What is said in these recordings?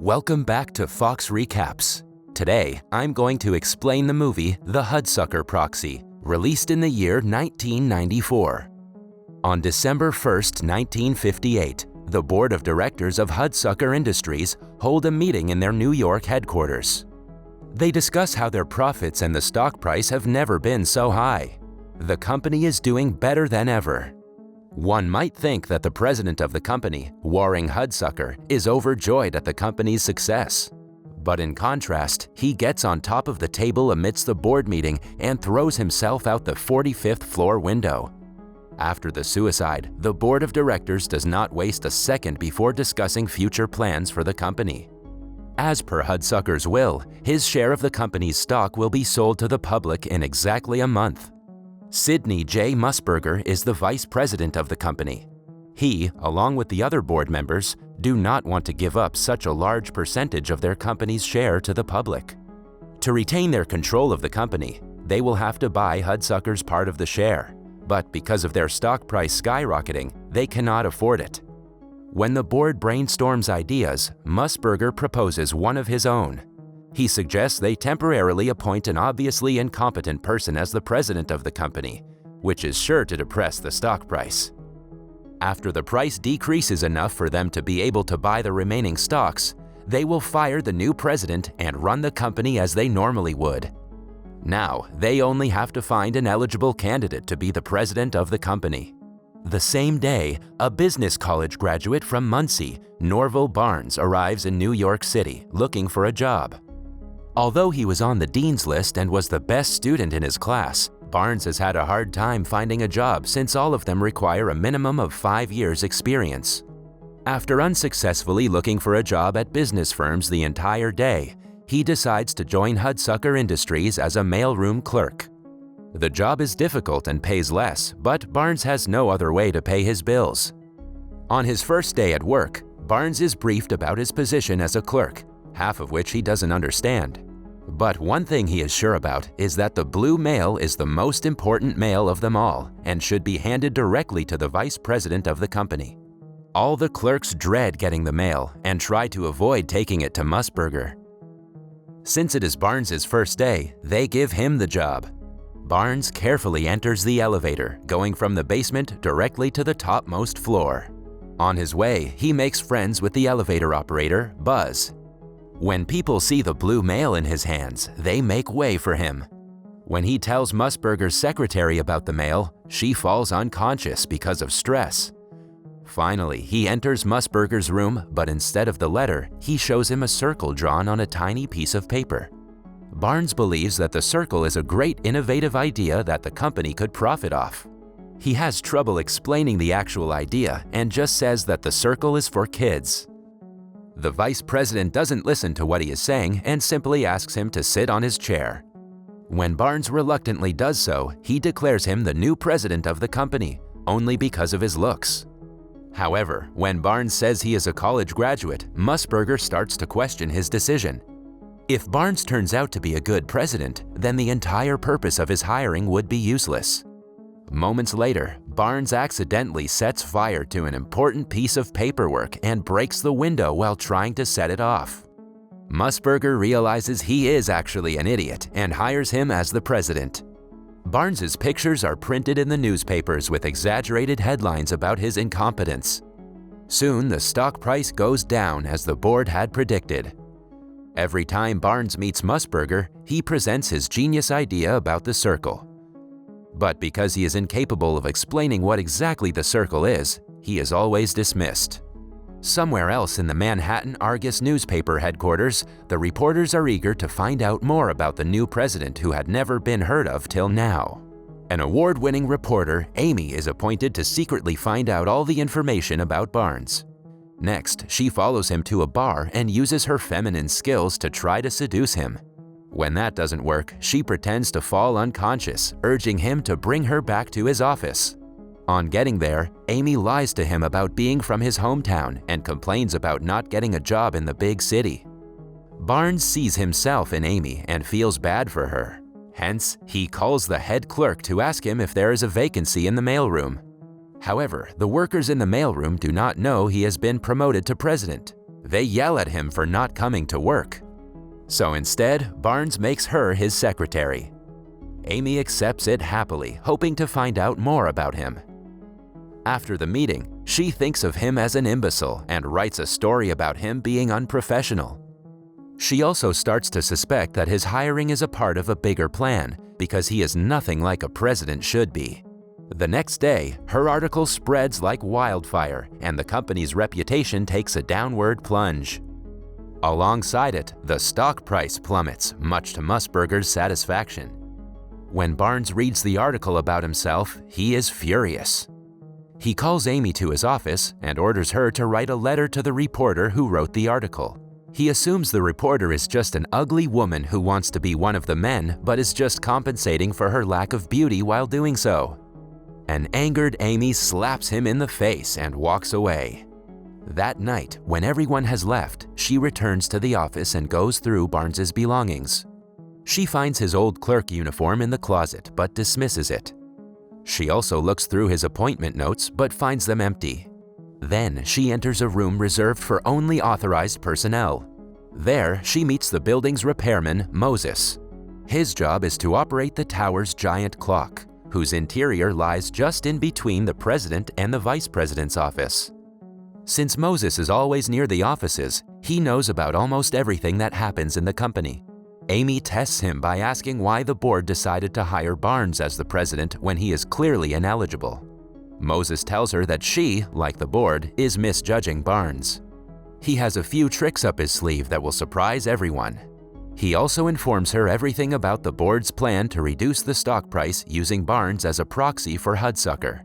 Welcome back to Fox Recaps. Today, I'm going to explain the movie The Hudsucker Proxy, released in the year 1994. On December 1, 1958, the board of directors of Hudsucker Industries hold a meeting in their New York headquarters. They discuss how their profits and the stock price have never been so high. The company is doing better than ever. One might think that the president of the company, Warren Hudsucker, is overjoyed at the company's success. But in contrast, he gets on top of the table amidst the board meeting and throws himself out the 45th floor window. After the suicide, the board of directors does not waste a second before discussing future plans for the company. As per Hudsucker's will, his share of the company's stock will be sold to the public in exactly a month. Sidney J. Musburger is the vice president of the company. He, along with the other board members, do not want to give up such a large percentage of their company's share to the public. To retain their control of the company, they will have to buy Hudsucker's part of the share, but because of their stock price skyrocketing, they cannot afford it. When the board brainstorms ideas, Musburger proposes one of his own. He suggests they temporarily appoint an obviously incompetent person as the president of the company, which is sure to depress the stock price. After the price decreases enough for them to be able to buy the remaining stocks, they will fire the new president and run the company as they normally would. Now, they only have to find an eligible candidate to be the president of the company. The same day, a business college graduate from Muncie, Norval Barnes, arrives in New York City looking for a job. Although he was on the dean's list and was the best student in his class, Barnes has had a hard time finding a job since all of them require a minimum of 5 years' experience. After unsuccessfully looking for a job at business firms the entire day, he decides to join Hudsucker Industries as a mailroom clerk. The job is difficult and pays less, but Barnes has no other way to pay his bills. On his first day at work, Barnes is briefed about his position as a clerk, half of which he doesn't understand. But one thing he is sure about is that the blue mail is the most important mail of them all and should be handed directly to the vice president of the company. All the clerks dread getting the mail and try to avoid taking it to Musburger. Since it is Barnes's first day, they give him the job. Barnes carefully enters the elevator, going from the basement directly to the topmost floor. On his way, he makes friends with the elevator operator, Buzz. When people see the blue mail in his hands, they make way for him. When he tells Musburger's secretary about the mail, she falls unconscious because of stress. Finally, he enters Musburger's room, but instead of the letter, he shows him a circle drawn on a tiny piece of paper. Barnes believes that the circle is a great innovative idea that the company could profit off. He has trouble explaining the actual idea and just says that the circle is for kids. The vice president doesn't listen to what he is saying and simply asks him to sit on his chair. When Barnes reluctantly does so, he declares him the new president of the company, only because of his looks. However, when Barnes says he is a college graduate, Musburger starts to question his decision. If Barnes turns out to be a good president, then the entire purpose of his hiring would be useless. Moments later, Barnes accidentally sets fire to an important piece of paperwork and breaks the window while trying to set it off. Musburger realizes he is actually an idiot and hires him as the president. Barnes's pictures are printed in the newspapers with exaggerated headlines about his incompetence. Soon, the stock price goes down as the board had predicted. Every time Barnes meets Musburger, he presents his genius idea about the circle. But because he is incapable of explaining what exactly the circle is, he is always dismissed. Somewhere else in the Manhattan Argus newspaper headquarters, the reporters are eager to find out more about the new president who had never been heard of till now. An award-winning reporter, Amy, is appointed to secretly find out all the information about Barnes. Next, she follows him to a bar and uses her feminine skills to try to seduce him. When that doesn't work, she pretends to fall unconscious, urging him to bring her back to his office. On getting there, Amy lies to him about being from his hometown and complains about not getting a job in the big city. Barnes sees himself in Amy and feels bad for her. Hence, he calls the head clerk to ask him if there is a vacancy in the mailroom. However, the workers in the mailroom do not know he has been promoted to president. They yell at him for not coming to work. So instead, Barnes makes her his secretary. Amy accepts it happily, hoping to find out more about him. After the meeting, she thinks of him as an imbecile and writes a story about him being unprofessional. She also starts to suspect that his hiring is a part of a bigger plan because he is nothing like a president should be. The next day, her article spreads like wildfire and the company's reputation takes a downward plunge. Alongside it, the stock price plummets, much to Musburger's satisfaction. When Barnes reads the article about himself, he is furious. He calls Amy to his office and orders her to write a letter to the reporter who wrote the article. He assumes the reporter is just an ugly woman who wants to be one of the men but is just compensating for her lack of beauty while doing so. An angered Amy slaps him in the face and walks away. That night, when everyone has left, she returns to the office and goes through Barnes's belongings. She finds his old clerk uniform in the closet but dismisses it. She also looks through his appointment notes but finds them empty. Then she enters a room reserved for only authorized personnel. There, she meets the building's repairman, Moses. His job is to operate the tower's giant clock, whose interior lies just in between the president and the vice president's office. Since Moses is always near the offices, he knows about almost everything that happens in the company. Amy tests him by asking why the board decided to hire Barnes as the president when he is clearly ineligible. Moses tells her that she, like the board, is misjudging Barnes. He has a few tricks up his sleeve that will surprise everyone. He also informs her everything about the board's plan to reduce the stock price using Barnes as a proxy for Hudsucker.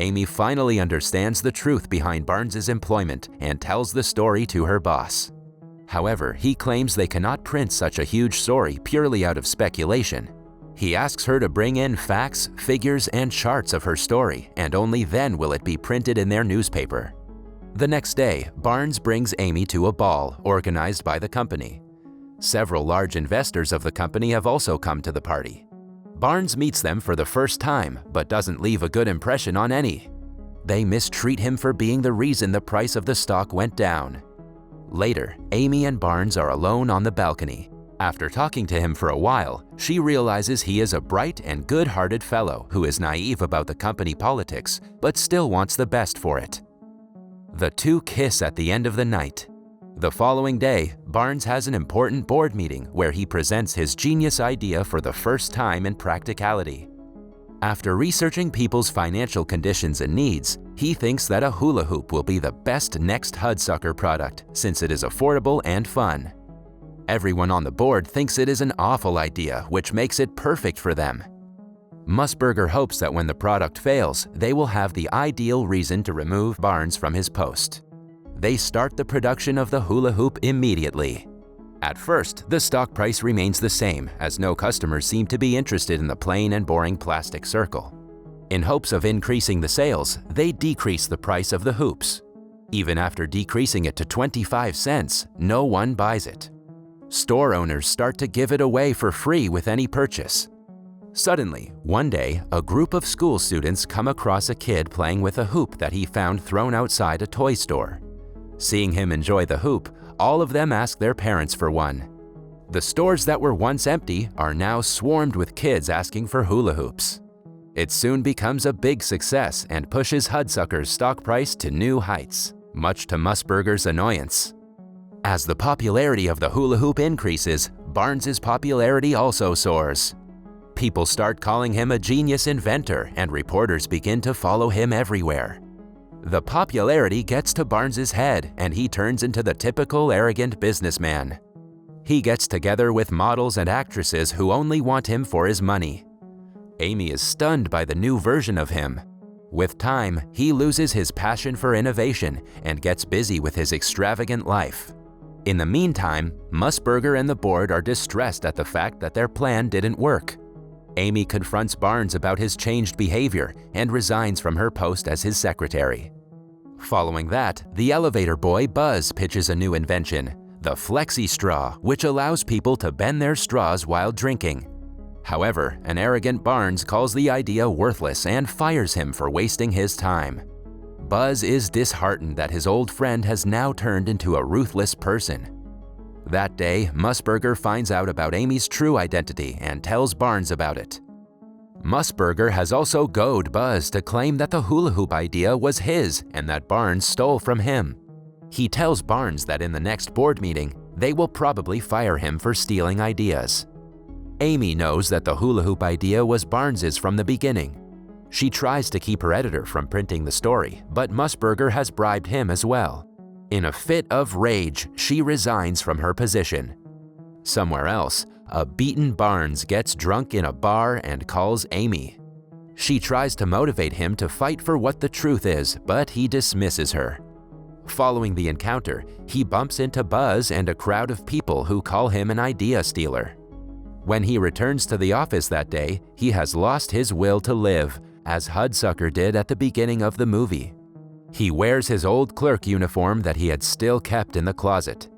Amy finally understands the truth behind Barnes's employment and tells the story to her boss. However, he claims they cannot print such a huge story purely out of speculation. He asks her to bring in facts, figures, and charts of her story, and only then will it be printed in their newspaper. The next day, Barnes brings Amy to a ball organized by the company. Several large investors of the company have also come to the party. Barnes meets them for the first time, but doesn't leave a good impression on any. They mistreat him for being the reason the price of the stock went down. Later, Amy and Barnes are alone on the balcony. After talking to him for a while, she realizes he is a bright and good-hearted fellow who is naive about the company politics, but still wants the best for it. The two kiss at the end of the night. The following day, Barnes has an important board meeting where he presents his genius idea for the first time in practicality. After researching people's financial conditions and needs, he thinks that a hula hoop will be the best next Hudsucker product since it is affordable and fun. Everyone on the board thinks it is an awful idea, which makes it perfect for them. Musburger hopes that when the product fails, they will have the ideal reason to remove Barnes from his post. They start the production of the hula hoop immediately. At first, the stock price remains the same, as no customers seem to be interested in the plain and boring plastic circle. In hopes of increasing the sales, they decrease the price of the hoops. Even after decreasing it to 25 cents, no one buys it. Store owners start to give it away for free with any purchase. Suddenly, one day, a group of school students come across a kid playing with a hoop that he found thrown outside a toy store. Seeing him enjoy the hoop, all of them ask their parents for one. The stores that were once empty are now swarmed with kids asking for hula hoops. It soon becomes a big success and pushes Hudsucker's stock price to new heights, much to Musburger's annoyance. As the popularity of the hula hoop increases, Barnes's popularity also soars. People start calling him a genius inventor and reporters begin to follow him everywhere. The popularity gets to Barnes's head and he turns into the typical arrogant businessman. He gets together with models and actresses who only want him for his money. Amy is stunned by the new version of him. With time, he loses his passion for innovation and gets busy with his extravagant life. In the meantime, Musburger and the board are distressed at the fact that their plan didn't work. Amy confronts Barnes about his changed behavior and resigns from her post as his secretary. Following that, the elevator boy Buzz pitches a new invention, the Flexi Straw, which allows people to bend their straws while drinking. However, an arrogant Barnes calls the idea worthless and fires him for wasting his time. Buzz is disheartened that his old friend has now turned into a ruthless person. That day, Musburger finds out about Amy's true identity and tells Barnes about it. Musburger has also goaded Buzz to claim that the hula hoop idea was his and that Barnes stole from him. He tells Barnes that in the next board meeting, they will probably fire him for stealing ideas. Amy knows that the hula hoop idea was Barnes's from the beginning. She tries to keep her editor from printing the story, but Musburger has bribed him as well. In a fit of rage, she resigns from her position. Somewhere else, a beaten Barnes gets drunk in a bar and calls Amy. She tries to motivate him to fight for what the truth is, but he dismisses her. Following the encounter, he bumps into Buzz and a crowd of people who call him an idea stealer. When he returns to the office that day, he has lost his will to live, as Hudsucker did at the beginning of the movie. He wears his old clerk uniform that he had still kept in the closet.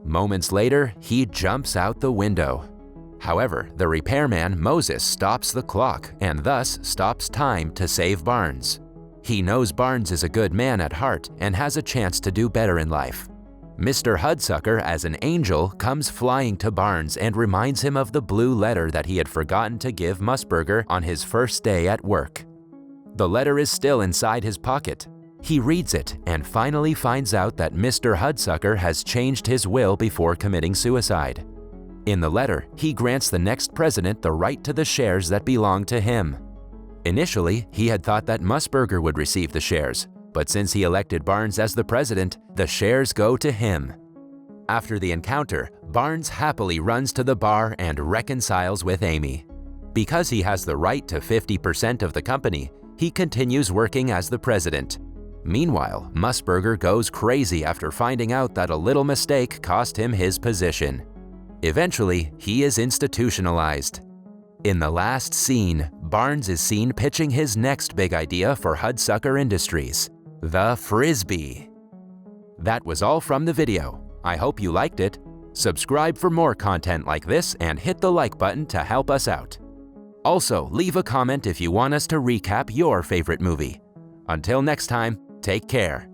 Moments later, he jumps out the window. However, the repairman Moses stops the clock and thus stops time to save Barnes. He knows Barnes is a good man at heart and has a chance to do better in life. Mr. Hudsucker, as an angel, comes flying to Barnes and reminds him of the blue letter that he had forgotten to give Musburger on his first day at work. The letter is still inside his pocket. He reads it and finally finds out that Mr. Hudsucker has changed his will before committing suicide. In the letter, he grants the next president the right to the shares that belong to him. Initially, he had thought that Musburger would receive the shares, but since he elected Barnes as the president, the shares go to him. After the encounter, Barnes happily runs to the bar and reconciles with Amy. Because he has the right to 50% of the company, he continues working as the president. Meanwhile, Musburger goes crazy after finding out that a little mistake cost him his position. Eventually, he is institutionalized. In the last scene, Barnes is seen pitching his next big idea for Hudsucker Industries, the Frisbee. That was all from the video. I hope you liked it. Subscribe for more content like this and hit the like button to help us out. Also, leave a comment if you want us to recap your favorite movie. Until next time, take care.